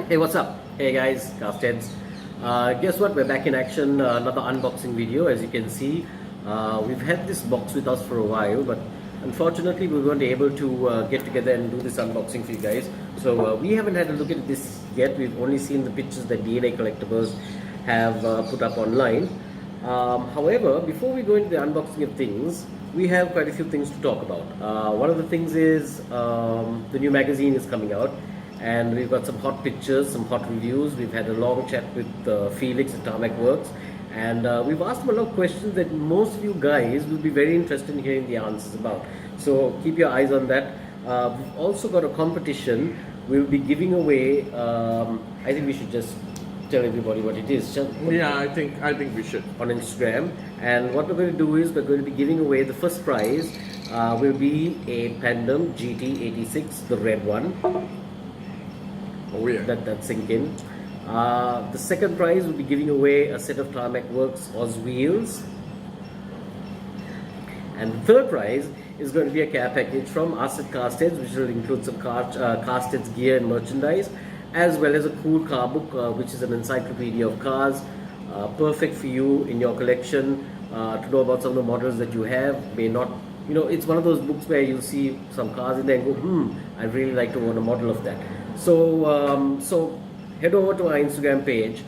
Hey, what's up? Hey guys, CastHeads. Guess what? We're back in action. Another unboxing video. As you can see, we've had this box with us for a while, but unfortunately, we weren't able to get together and do this unboxing for you guys. So we haven't had a look at this yet. We've only seen the pictures that DNA Collectibles have put up online. However, before we go into the unboxing of things, we have quite a few things to talk about. One of the things is the new magazine is coming out. And we've got some hot pictures, some hot reviews. We've had a long chat with Felix at Tarmac Works, and we've asked him a lot of questions that most of you guys will be very interested in hearing the answers about. So keep your eyes on that. We've also got a competition. We'll be giving away. I think we should just tell everybody what it is. Yeah, I think we should. On Instagram. And what we're going to do is we're going to be giving away the first prize. Will be a Pandem GT86, the red one. Oh yeah. That sink in. The second prize will be giving away a set of Tarmac Works Oz wheels. And the third prize is going to be a care package from us at CastHeads, which will include some CastHeads gear and merchandise, as well as a cool car book, which is an encyclopedia of cars, perfect for you in your collection, to know about some of the models that you have. May not, you know, it's one of those books where you see some cars in there and go, I'd really like to own a model of that. So, so head over to our Instagram page,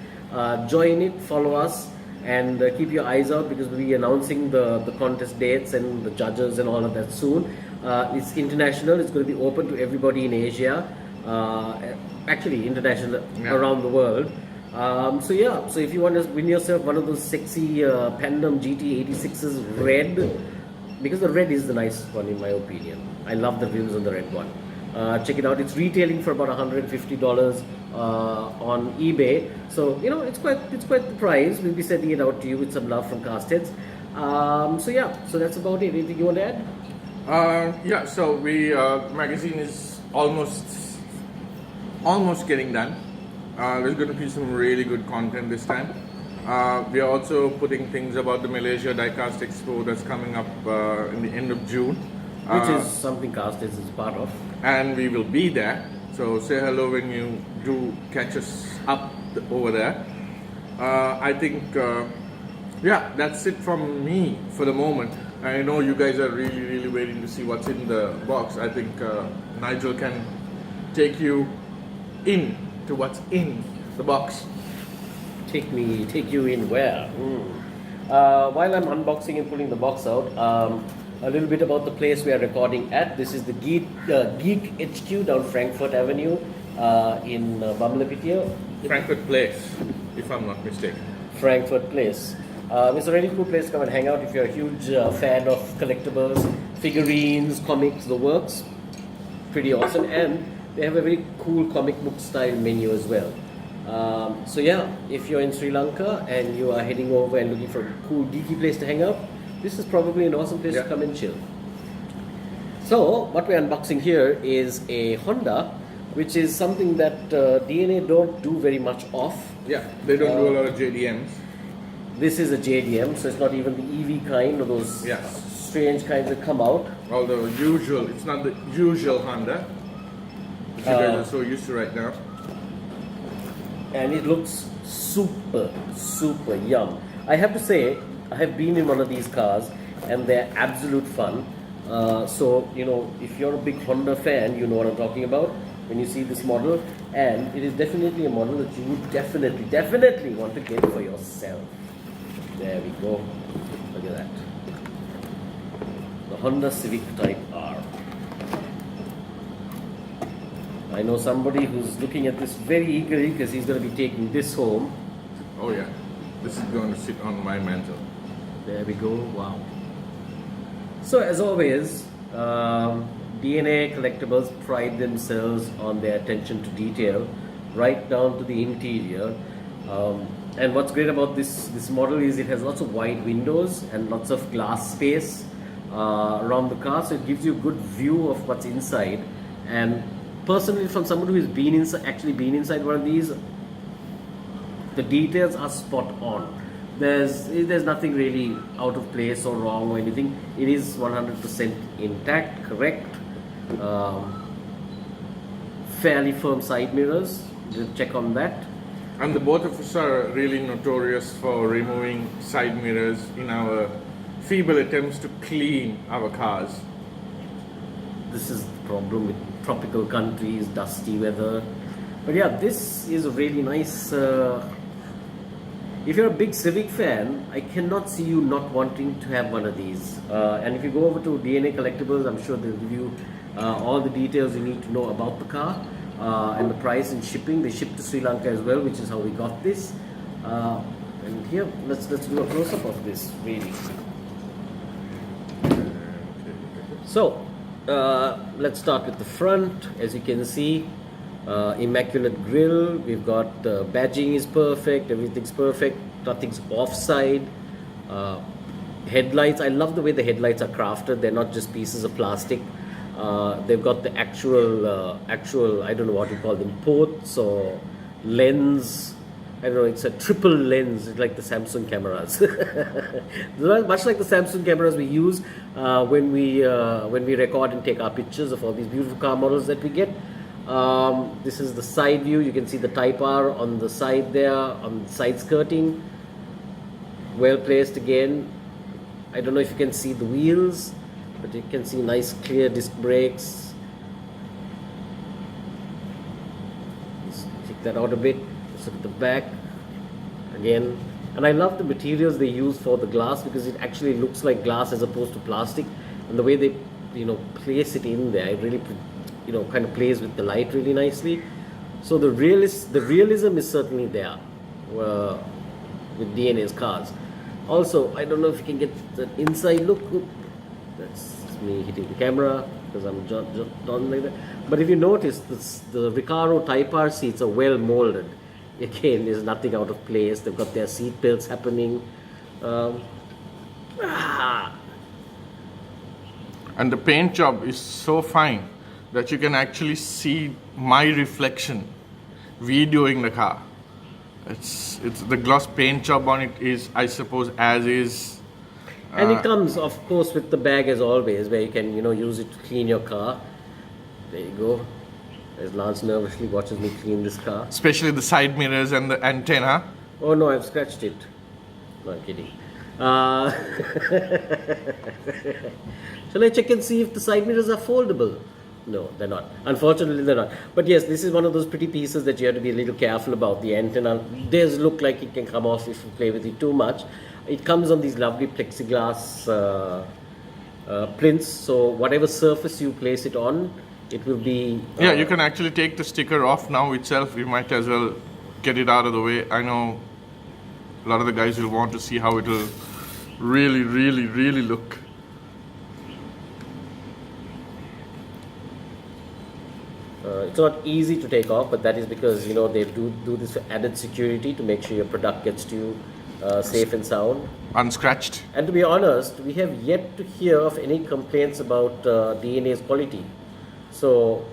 join it, follow us, and keep your eyes out, because we'll be announcing the contest dates and the judges and all of that soon. It's international. It's going to be open to everybody in Asia, actually international, around the world. So yeah, so if you want to win yourself one of those sexy Pandem GT86s red, because the red is the nicest one in my opinion. I love the rims on the red one. Check it out. It's retailing for about $150 on eBay. So you know, it's quite the price. We'll be sending it out to you with some love from CastHeads. So yeah, so that's about it. Anything you want to add? Yeah. So we magazine is almost getting done. There's going to be some really good content this time. We are also putting things about the Malaysia Diecast Expo that's coming up in the end of June. Which is something CastHeads is part of. And we will be there. So say hello when you do catch us up over there. I think, yeah, that's it from me for the moment. I know you guys are really waiting to see what's in the box. I think Nigel can take you in to what's in the box. Take you in where? While I'm unboxing and pulling the box out, a little bit about the place we are recording at. This is the Geek HQ down Frankfurt Avenue in Bamlapitia. Frankfurt Place, if I'm not mistaken. Frankfurt Place. It's a really cool place to come and hang out if you're a huge fan of collectibles, figurines, comics, the works. Pretty awesome. And they have a very cool comic book style menu as well. So yeah, if you're in Sri Lanka and you are heading over and looking for a cool geeky place to hang out, this is probably an awesome place to come and chill. So what we're unboxing here is a Honda, which is something that DNA don't do very much of. Yeah, they don't do a lot of JDMs. This is a JDM, so it's not even the EV kind or those strange kinds that come out. Although usual, it's not the usual Honda, which you guys are so used to right now. And it looks super yum. I have to say, I have been in one of these cars and they're absolute fun. So, you know, if you're a big Honda fan, you know what I'm talking about when you see this model. And it is definitely a model that you would definitely want to get for yourself. There we go. Look at that. The Honda Civic Type-R. I know somebody who's looking at this very eagerly because he's going to be taking this home. Oh yeah, this is going to sit on my mantle. There we go. Wow. So as always, DNA Collectibles pride themselves on their attention to detail, right down to the interior. And what's great about this model is it has lots of wide windows and lots of glass space around the car, so it gives you a good view of what's inside. And personally, from someone who has actually been inside one of these, the details are spot on. There's nothing really out of place or wrong or anything. It is 100% intact, correct. fairly firm side mirrors. We'll check on that. And the both of us are really notorious for removing side mirrors in our feeble attempts to clean our cars. This is the problem with tropical countries, dusty weather. But yeah, this is a really nice. If you're a big Civic fan, I cannot see you not wanting to have one of these. And if you go over to DNA Collectibles, I'm sure they'll give you all the details you need to know about the car and the price and shipping. They ship to Sri Lanka as well, which is how we got this. And here, let's do a close-up of this, really. So, let's start with the front. As you can see, immaculate grille. We've got badging is perfect, everything's perfect, nothing's offside. Headlights, I love the way the headlights are crafted. They're not just pieces of plastic. They've got the actual I don't know what you call them, ports or lens. I don't know, it's a triple lens. It's like the Samsung cameras. Much like the Samsung cameras we use when we record and take our pictures of all these beautiful car models that we get. This is the side view. You can see the Type-R on the side there, on the side skirting. Well placed again. I don't know if you can see the wheels, but you can see nice clear disc brakes. Let's take that out a bit. Let's look at the back again. And I love the materials they use for the glass, because it actually looks like glass as opposed to plastic. And the way they, place it in there, it really kind of plays with the light really nicely. So the realism is certainly there with DNA's cars. Also, I don't know if you can get the inside look. That's me hitting the camera because I'm just done like that. But if you notice, the Recaro Type-R seats are well molded. Again, there's nothing out of place. They've got their seat belts happening. And the paint job is so fine that you can actually see my reflection videoing the car. It's the gloss paint job on it is, I suppose, as is. And it comes, of course, with the bag as always, where you can use it to clean your car. There you go. As Lance nervously watches me clean this car. Especially the side mirrors and the antenna. Oh no, I've scratched it. No, I'm kidding. Shall I check and see if the side mirrors are foldable? No, they're not. Unfortunately, they're not. But yes, this is one of those pretty pieces that you have to be a little careful about. The antenna does look like it can come off if you play with it too much. It comes on these lovely plexiglass plinths, so whatever surface you place it on, it will be... yeah, you can actually take the sticker off now itself. You might as well get it out of the way. I know a lot of the guys will want to see how it will really, really, really look. It's not easy to take off, but that is because they do this for added security to make sure your product gets to you safe and sound, unscratched. And to be honest, we have yet to hear of any complaints about DNA's quality. So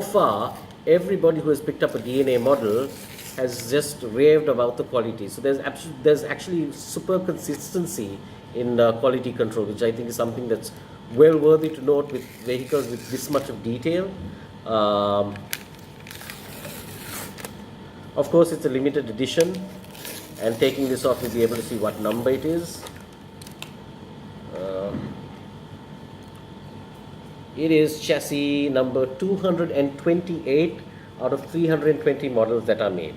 far, everybody who has picked up a DNA model has just raved about the quality. So there's actually super consistency in quality control, which I think is something that's well worthy to note with vehicles with this much of detail. Of course, it's a limited edition, and taking this off, you'll be able to see what number it is. It is chassis number 228 out of 320 models that are made.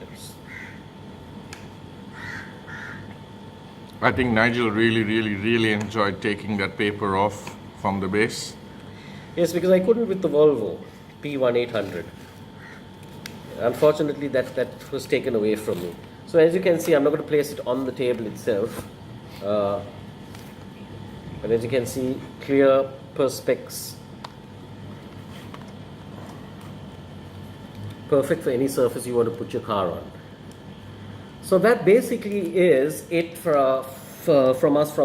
I think Nigel really, really, really enjoyed taking that paper off from the base. Yes, because I couldn't with the Volvo P1800. Unfortunately, that was taken away from me. So as you can see, I'm not going to place it on the table itself. But as you can see, clear perspex. Perfect for any surface you want to put your car on. So that basically is it from us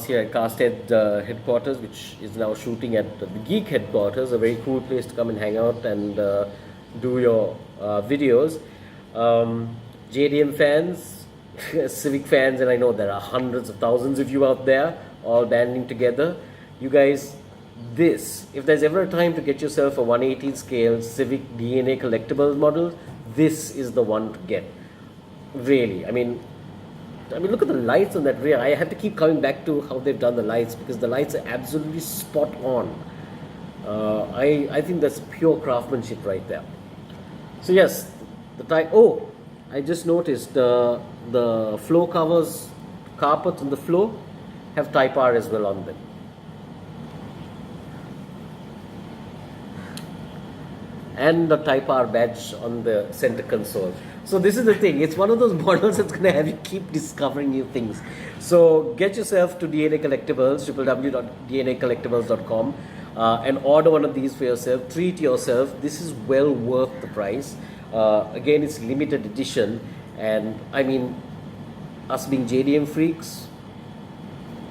here at CastHeads headquarters, which is now shooting at the Geek headquarters, a very cool place to come and hang out and do your videos. JDM fans, Civic fans, and I know there are hundreds of thousands of you out there all banding together. You guys this, if there's ever a time to get yourself a 1/18 scale Civic DNA Collectibles model, this is the one to get. Really, I mean, look at the lights on that rear. I have to keep coming back to how they've done the lights, because the lights are absolutely spot on. I think that's pure craftsmanship right there. So yes, the type. Oh, I just noticed the floor covers, carpets on the floor have Type-R as well on them. And the Type-R badge on the center console. So this is the thing, it's one of those models that's going to have you keep discovering new things. So get yourself to DNA Collectibles, www.dnacollectibles.com, and order one of these for yourself. Treat yourself. This is well worth the price. Again, it's limited edition, and I mean, us being JDM freaks,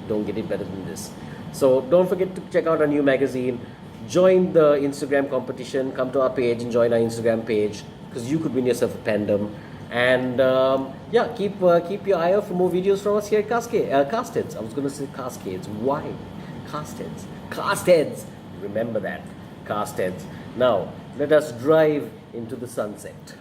don't get it better than this. So don't forget to check out our new magazine. Join the Instagram competition. Come to our page and join our Instagram page, because you could win yourself a Pandem. And yeah, keep your eye out for more videos from us here at CastHeads. I was going to say Cascades. Why? CastHeads. CastHeads. Remember that. CastHeads. Now, let us drive into the sunset.